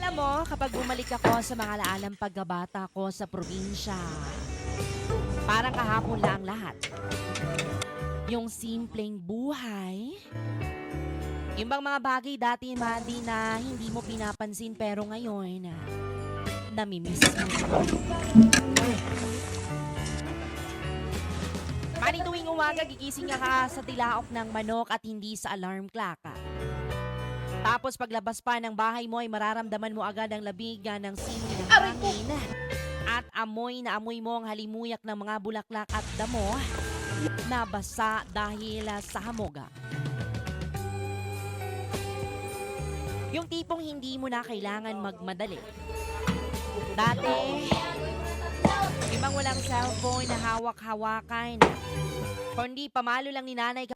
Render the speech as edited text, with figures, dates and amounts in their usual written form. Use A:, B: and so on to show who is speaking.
A: Alam mo, kapag bumalik ako sa mga laalang pagkabata ko sa probinsya, parang kahapon lang lahat. Yung simpleng buhay, yung bang mga bagay dati Mandy na hindi mo pinapansin pero ngayon, namimiss mo. Manny, tuwing umaga gigising ka sa tilaok ng manok at hindi sa alarm clock. Tapos paglabas pa ng bahay mo ay mararamdaman mo agad ang labig ng simoy ng hangin at amoy na amoy mo ang halimuyak ng mga bulaklak at damo na basa dahil sa hamog. Yung tipong hindi mo na kailangan magmadali. Dati, ibang walang cellphone na hawak-hawakan. Kundi pamalo lang ni nanay